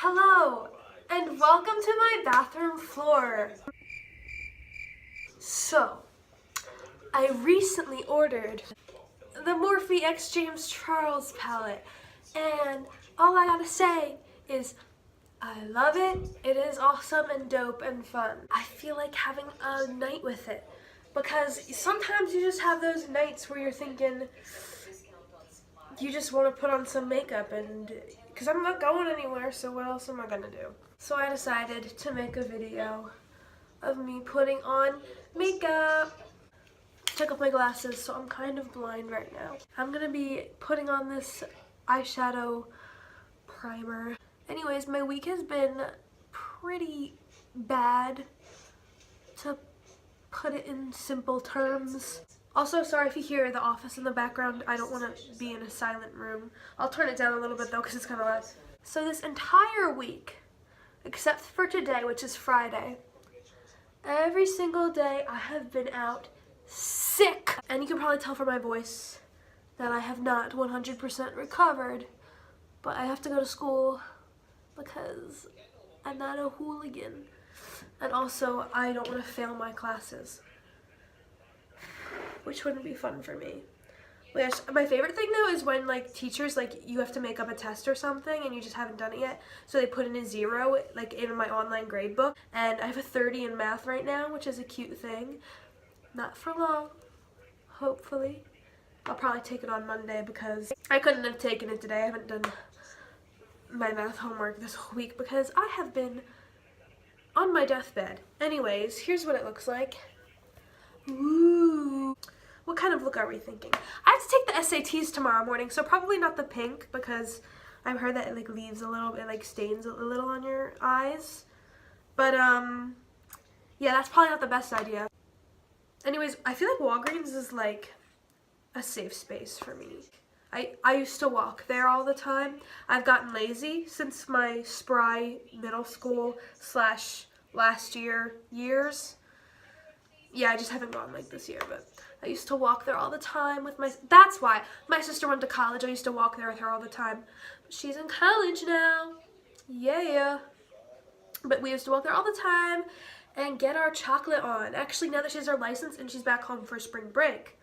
Hello, and welcome to my bathroom floor. So, I recently ordered the Morphe X James Charles palette, and all I gotta say is I love it. It is awesome and dope and fun. I feel like having a night with it because sometimes you just have those nights where you're thinking you just want to put on some makeup, and because I'm not going anywhere, so what else am I gonna do? So I decided to make a video of me putting on makeup. Took off my glasses, so I'm kind of blind right now. I'm gonna be putting on this eyeshadow primer. Anyways, my week has been pretty bad, to put it in simple terms. Also, sorry if you hear The Office in the background. I don't want to be in a silent room. I'll turn it down a little bit though because it's kind of loud. So this entire week, except for today, which is Friday, every single day I have been out sick. And you can probably tell from my voice that I have not 100% recovered, but I have to go to school because I'm not a hooligan. And also, I don't want to fail my classes, which wouldn't be fun for me. Which, my favorite thing though is when like teachers, like you have to make up a test or something and you just haven't done it yet, so they put in a 0 like in my online grade book, and I have a 30 in math right now, which is a cute thing. Not for long, hopefully. I'll probably take it on Monday because I couldn't have taken it today. I haven't done my math homework this whole week because I have been on my deathbed. Anyways, here's what it looks like. Ooh. What kind of look are we thinking? I have to take the SATs tomorrow morning, so probably not the pink because I've heard that it like leaves a little bit, like stains a little on your eyes. But yeah, that's probably not the best idea. Anyways, I feel like Walgreens is like a safe space for me. I used to walk there all the time. I've gotten lazy since my spry middle school / last years. Yeah, I just haven't gone like this year, but I used to walk there all the time with that's why. My sister went to college. I used to walk there with her all the time. She's in college now. Yeah. But we used to walk there all the time and get our chocolate on. Actually, now that she has her license and she's back home for spring break,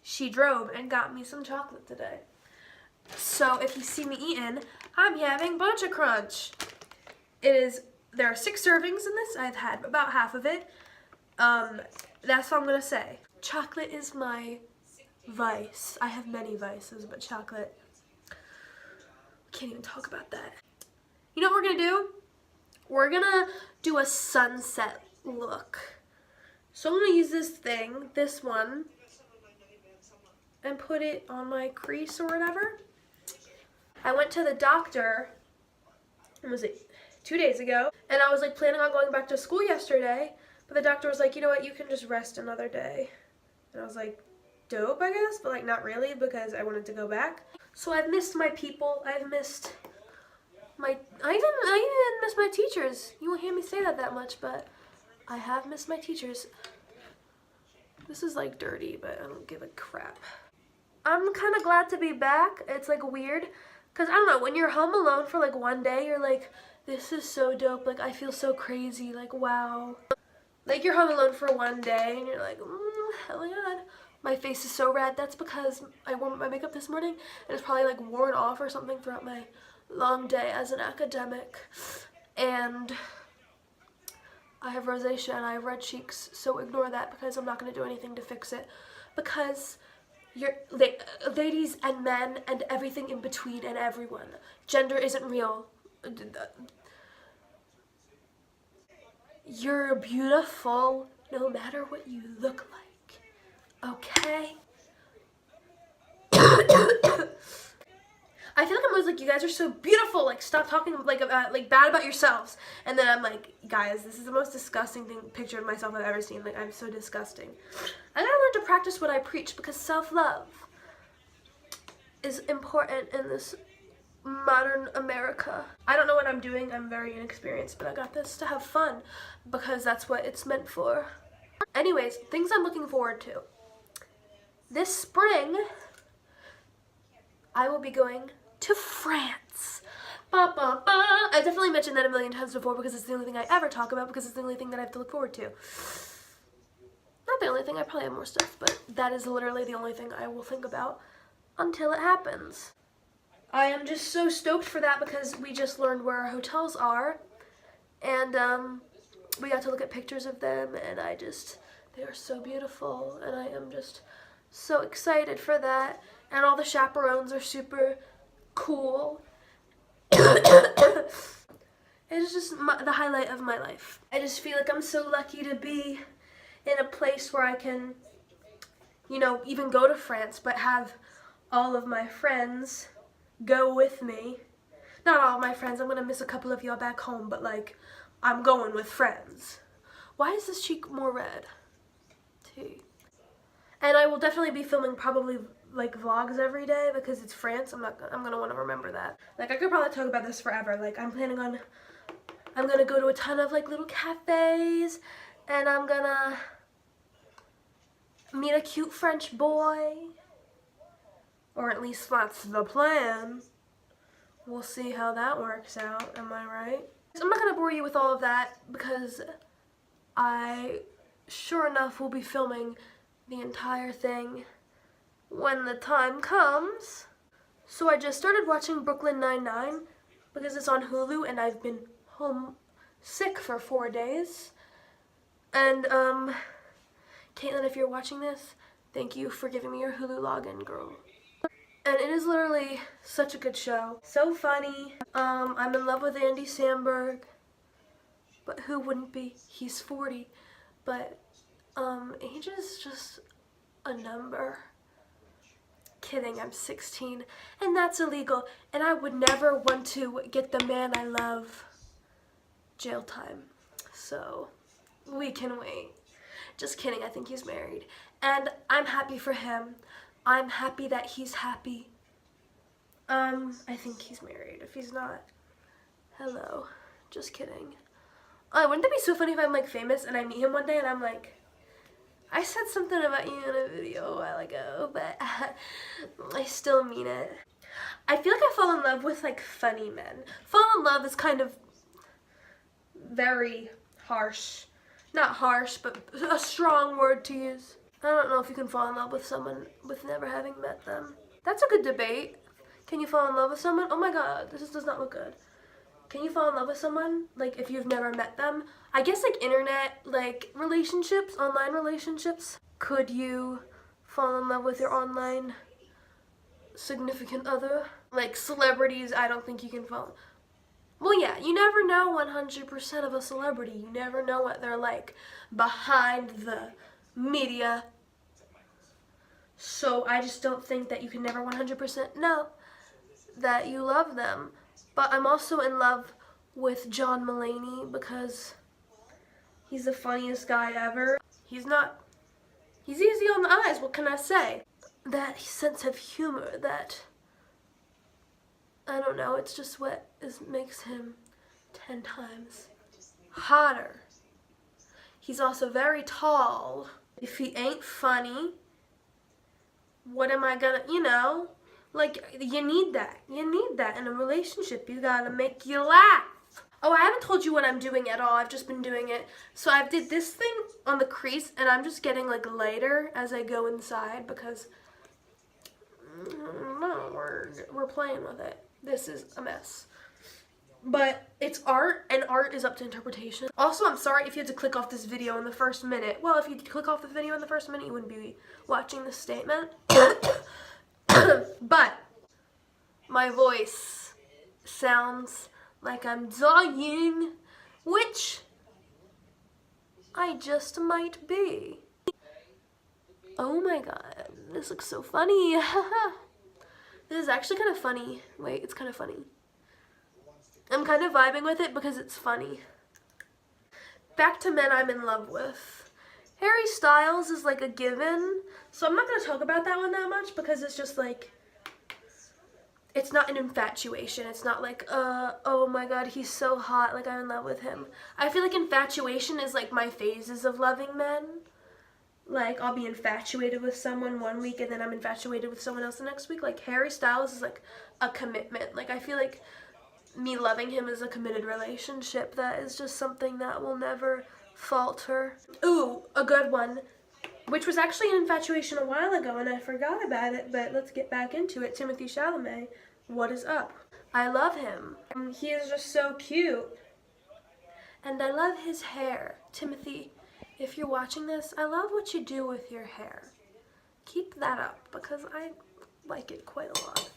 she drove and got me some chocolate today. So if you see me eating, I'm having Bunch of Crunch. There are 6 servings in this. I've had about half of it. That's all I'm gonna say. Chocolate is my vice. I have many vices, but chocolate, can't even talk about that. You know what we're gonna do? We're gonna do a sunset look. So I'm gonna use this one, and put it on my crease or whatever. I went to the doctor, when was it, 2 days ago, and I was like planning on going back to school yesterday, but the doctor was like, you know what, you can just rest another day. And I was like, dope, I guess, but like not really because I wanted to go back. So I've missed my people. I've missed my, I even missed my teachers. You won't hear me say that much, but I have missed my teachers. This is like dirty, but I don't give a crap. I'm kind of glad to be back. It's like weird because I don't know, when you're home alone for like one day, you're like, this is so dope. Like I feel so crazy. Like wow. Like you're home alone for one day and you're like, hell my god, my face is so red. That's because I wore my makeup this morning and it's probably like worn off or something throughout my long day as an academic. And I have rosacea and I have red cheeks, so ignore that because I'm not going to do anything to fix it. Because ladies and men and everything in between and everyone, gender isn't real. You're beautiful no matter what you look like, okay? I feel like I'm always like, you guys are so beautiful, like stop talking like bad about yourselves. And then I'm like, guys, this is the most disgusting picture of myself I've ever seen. Like I'm so disgusting. I gotta learn to practice what I preach because self-love is important in this modern America. I don't know what I'm doing. I'm very inexperienced, but I got this to have fun because that's what it's meant for. Anyways, things I'm looking forward to. This spring, I will be going to France. Ba, ba, ba. I definitely mentioned that a million times before because it's the only thing I ever talk about because it's the only thing that I have to look forward to. Not the only thing, I probably have more stuff, but that is literally the only thing I will think about until it happens. I am just so stoked for that because we just learned where our hotels are, and we got to look at pictures of them, and they are so beautiful, and I am just so excited for that, and all the chaperones are super cool. It is just the highlight of my life. I just feel like I'm so lucky to be in a place where I can, you know, even go to France, but have all of my friends go with me. Not all of my friends, I'm gonna miss a couple of y'all back home, but like, I'm going with friends. Why is this cheek more red? Tea. And I will definitely be filming probably like vlogs every day because it's France. I'm gonna want to remember that. Like, I could probably talk about this forever. Like, I'm gonna go to a ton of like little cafes, and I'm gonna meet a cute French boy, or at least that's the plan. We'll see how that works out, am I right? I'm not gonna bore you with all of that because I sure enough will be filming the entire thing when the time comes. So I just started watching Brooklyn Nine-Nine because it's on Hulu and I've been home sick for 4 days. And Caitlin, if you're watching this, thank you for giving me your Hulu login, girl. And it is literally such a good show. So funny. I'm in love with Andy Samberg. But who wouldn't be? He's 40. But age is just a number. Kidding, I'm 16. And that's illegal. And I would never want to get the man I love jail time. So we can wait. Just kidding, I think he's married. And I'm happy for him. I'm happy that he's happy. I think he's married. If he's not, hello. Just kidding. Wouldn't that be so funny if I'm like famous and I meet him one day and I'm like, I said something about you in a video a while ago, but I still mean it. I feel like I fall in love with like funny men. Fall in love is kind of very harsh. Not harsh, but a strong word to use. I don't know if you can fall in love with someone with never having met them. That's a good debate. Can you fall in love with someone? Oh my god, this does not look good. Can you fall in love with someone, like, if you've never met them? I guess, like, internet, like, relationships, online relationships. Could you fall in love with your online significant other? Like, celebrities, I don't think you can fall. Well, yeah, you never know 100% of a celebrity. You never know what they're like behind the media. So I just don't think that you can never 100% know that you love them. But I'm also in love with John Mulaney because he's the funniest guy ever. He's easy on the eyes, what can I say? That sense of humor, that, I don't know, it's just what makes him 10 times hotter. He's also very tall. If he ain't funny, what am I gonna, you know? Like, you need that. You need that in a relationship. You gotta make you laugh. Oh, I haven't told you what I'm doing at all. I've just been doing it. So I did this thing on the crease, and I'm just getting, like, lighter as I go inside because, no, we're playing with it. This is a mess. But it's art, and art is up to interpretation. Also, I'm sorry if you had to click off this video in the first minute. Well, if you click off the video in the first minute, you wouldn't be watching this statement. But my voice sounds like I'm dying, which I just might be. Oh my god, this looks so funny. This is actually kind of funny. Wait, it's kind of funny. I'm kind of vibing with it because it's funny. Back to men I'm in love with. Harry Styles is like a given, so I'm not going to talk about that one that much because it's just like, it's not an infatuation. It's not like, oh my god, he's so hot, like I'm in love with him. I feel like infatuation is like my phases of loving men. Like, I'll be infatuated with someone one week and then I'm infatuated with someone else the next week. Like, Harry Styles is like a commitment. Like, I feel like me loving him is a committed relationship that is just something that will never falter. Ooh, a good one, which was actually an infatuation a while ago and I forgot about it, but let's get back into it. Timothée Chalamet, what is up? I love him. He is just so cute. And I love his hair. Timothy, if you're watching this, I love what you do with your hair. Keep that up because I like it quite a lot.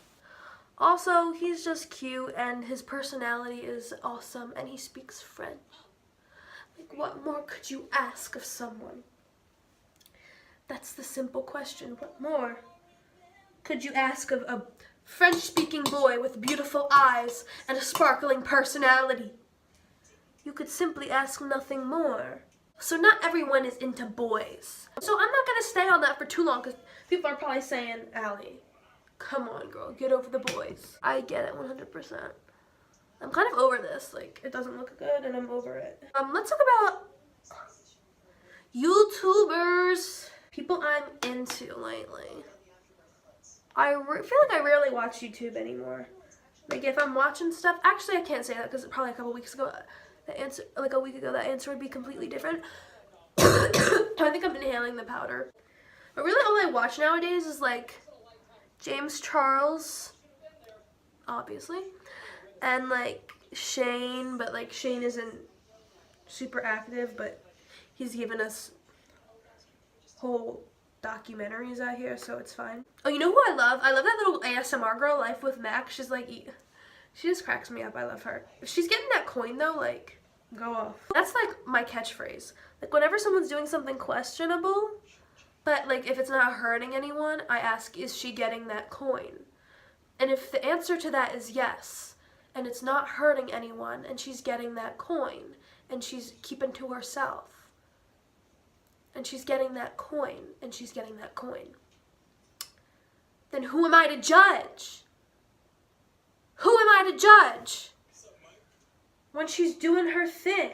Also, he's just cute and his personality is awesome and he speaks French. Like, what more could you ask of someone? That's the simple question. What more could you ask of a French-speaking boy with beautiful eyes and a sparkling personality? You could simply ask nothing more. So not everyone is into boys. So I'm not gonna stay on that for too long because people are probably saying, Allie, come on girl, get over the boys. I get it 100%. I'm kind of over this. Like, it doesn't look good and I'm over it. Let's talk about YouTubers. People I'm into lately. I feel like I rarely watch YouTube anymore. Like, if I'm watching stuff, actually I can't say that because probably a couple weeks ago, like a week ago, that answer would be completely different. I think I'm inhaling the powder. But really all I watch nowadays is like James Charles, obviously, and like Shane, but like Shane isn't super active, but he's given us whole documentaries out here, so it's fine. Oh, you know who I love? I love that little ASMR girl, Life with Mac. She's like, she just cracks me up. I love her. If she's getting that coin though, like, go off. That's like my catchphrase. Like, whenever someone's doing something questionable, but like if it's not hurting anyone, I ask, is she getting that coin? And if the answer to that is yes, and it's not hurting anyone, and she's getting that coin, and she's keeping to herself, and she's getting that coin, and she's getting that coin, then who am I to judge? Who am I to judge when she's doing her thing?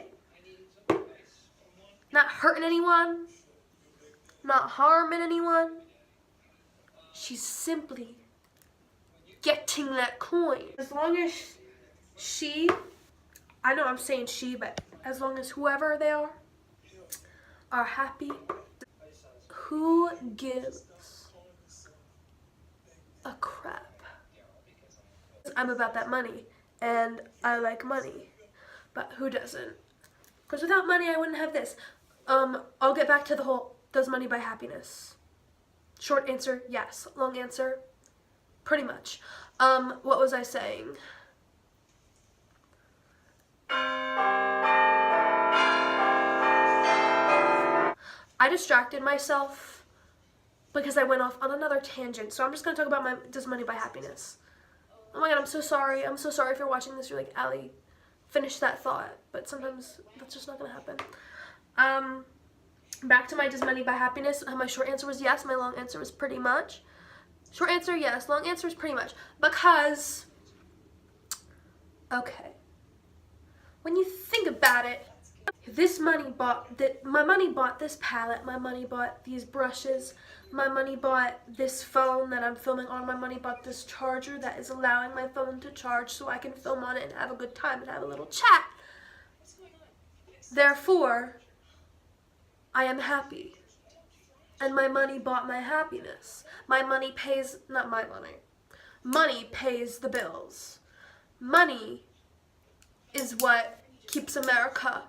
Not hurting anyone, not harming anyone. She's simply getting that coin. As long as she, I know I'm saying she, but as long as whoever they are happy, who gives a crap? I'm about that money, and I like money, but who doesn't? Because without money, I wouldn't have this. I'll get back to the whole, does money buy happiness? Short answer, yes. Long answer, pretty much. What was I saying? I distracted myself because I went off on another tangent. So I'm just going to talk about does money buy happiness? Oh my god, I'm so sorry. I'm so sorry if you're watching this. You're like, Allie, finish that thought. But sometimes that's just not going to happen. Back to my does money buy happiness. My short answer was yes. My long answer was pretty much. Short answer, yes. Long answer is pretty much. Because, okay, when you think about it, my money bought this palette, my money bought these brushes, my money bought this phone that I'm filming on, my money bought this charger that is allowing my phone to charge so I can film on it and have a good time and have a little chat. Therefore, I am happy. And my money bought my happiness. My money pays, not my money. Money pays the bills. Money is what keeps America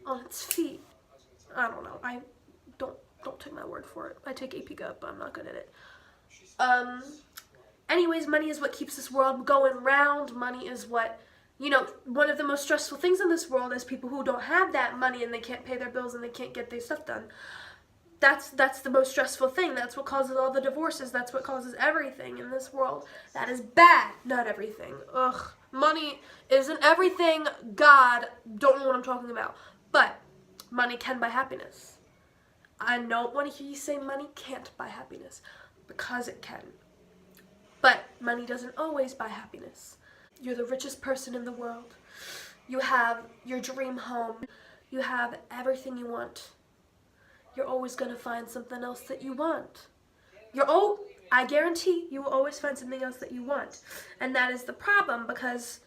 on its feet. I don't know. I don't take my word for it. I take AP Gov, but I'm not good at it. Anyways, money is what keeps this world going round. Money is what, you know, one of the most stressful things in this world is people who don't have that money and they can't pay their bills and they can't get their stuff done. That's the most stressful thing. That's what causes all the divorces. That's what causes everything in this world. That is bad. Not everything. Ugh. Money isn't everything. God, don't know what I'm talking about. But money can buy happiness. I don't want to hear you say money can't buy happiness, because it can. But money doesn't always buy happiness. You're the richest person in the world. You have your dream home. You have everything you want. you're always going to find something else that you want. I guarantee you will always find something else that you want. And that is the problem, because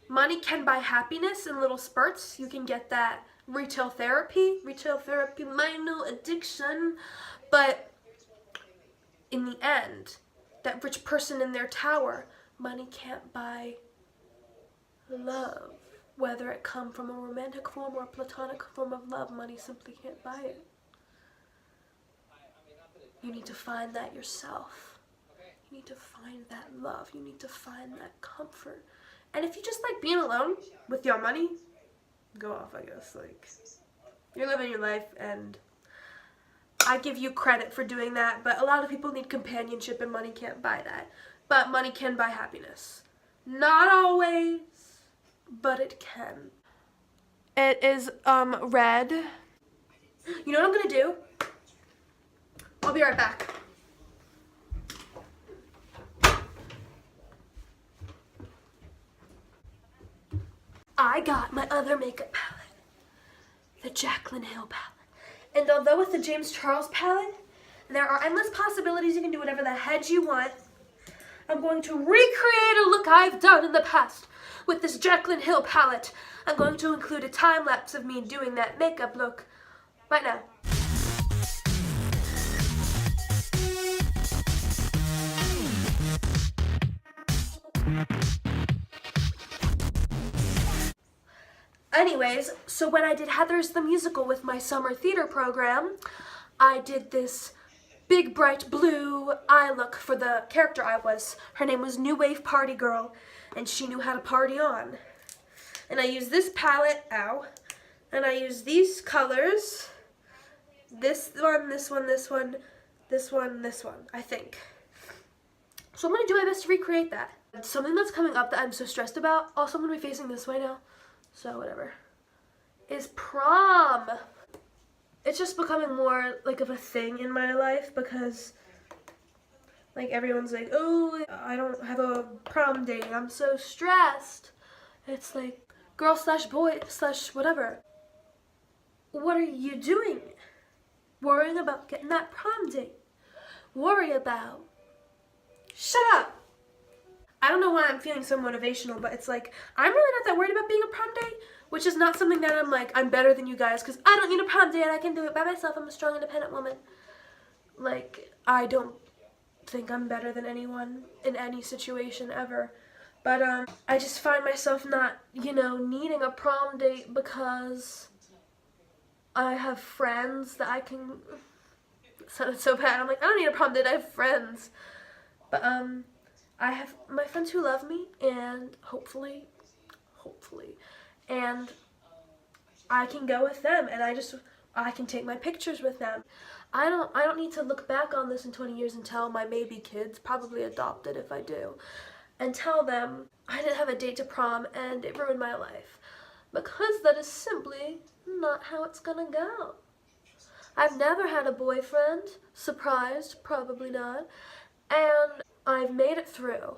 money can buy happiness in little spurts. You can get that retail therapy, my new addiction. But in the end, that rich person in their tower, money can't buy love. Whether it come from a romantic form or a platonic form of love, money simply can't buy it. You need to find that yourself. You need to find that love. You need to find that comfort. And if you just like being alone with your money, go off, I guess. Like, you're living your life, and I give you credit for doing that, but a lot of people need companionship, and money can't buy that. But money can buy happiness. Not always, but it can. It is red. You know what I'm gonna do? I'll be right back. I got my other makeup palette, the Jaclyn Hill palette. And although with the James Charles palette, there are endless possibilities, you can do whatever the heck you want, I'm going to recreate a look I've done in the past with this Jaclyn Hill palette. I'm going to include a time lapse of me doing that makeup look right now. Anyways, so when I did Heathers the Musical with my summer theater program, I did this big bright blue eye look for the character I was. Her name was New Wave Party Girl, and she knew how to party on. And I used this palette, and I used these colors, this one, this one, this one, this one, this one, I think. So I'm going to do my best to recreate that. Something that's coming up that I'm so stressed about, also I'm going to be facing this way now, so whatever, is prom. It's just becoming more like of a thing in my life because like everyone's like, oh, I don't have a prom date, I'm so stressed. It's like girl slash boy slash whatever. What are you doing? Worrying about getting that prom date. Worry about. Shut up. I don't know why I'm feeling so motivational, but it's like, I'm really not that worried about being a prom date, which is not something that I'm like, I'm better than you guys, because I don't need a prom date, I can do it by myself, I'm a strong, independent woman. Like, I don't think I'm better than anyone in any situation ever. But, I just find myself not, needing a prom date because I have friends that I can, it sounded so bad, I'm like, I don't need a prom date, I have friends. But, I have my friends who love me, and hopefully, and I can go with them, and I can take my pictures with them. I don't need to look back on this in 20 years and tell my maybe kids, probably adopted if I do, and tell them I didn't have a date to prom and it ruined my life, because that is simply not how it's gonna go. I've never had a boyfriend, surprised, probably not, and I've made it through.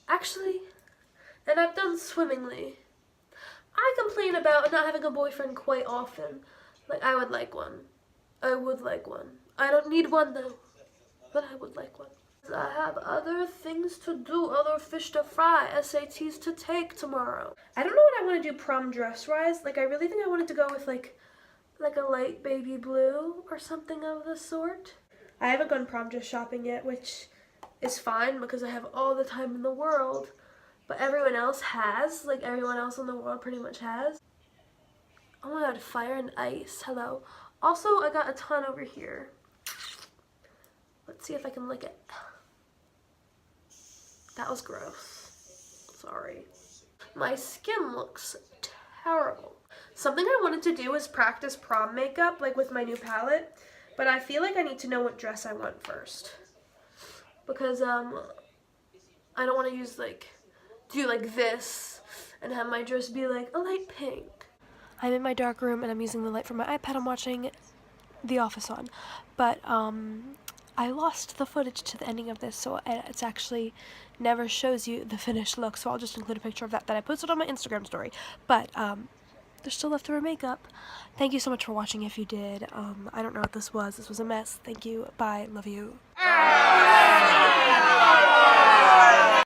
Actually, and I've done swimmingly. I complain about not having a boyfriend quite often. Like, I would like one. I would like one. I don't need one though, but I would like one. I have other things to do, other fish to fry, SATs to take tomorrow. I don't know what I want to do prom dress-wise. Like, I really think I wanted to go with like a light baby blue or something of the sort. I haven't gone prom dress shopping yet, which is fine because I have all the time in the world. But everyone else has, like everyone else in the world pretty much has. Oh my god, fire and ice, hello. Also, I got a ton over here. Let's see if I can lick it. That was gross. Sorry. My skin looks terrible. Something I wanted to do is practice prom makeup, like with my new palette. But I feel like I need to know what dress I want first. Because, I don't want to use, do like this and have my dress be like a light pink. I'm in my dark room and I'm using the light from my iPad. I'm watching The Office on. But, I lost the footage to the ending of this, so it's actually never shows you the finished look. So I'll just include a picture of that I posted on my Instagram story. But, There's still leftover makeup. Thank you so much for watching if you did. I don't know what this was. This was a mess. Thank you. Bye. Love you.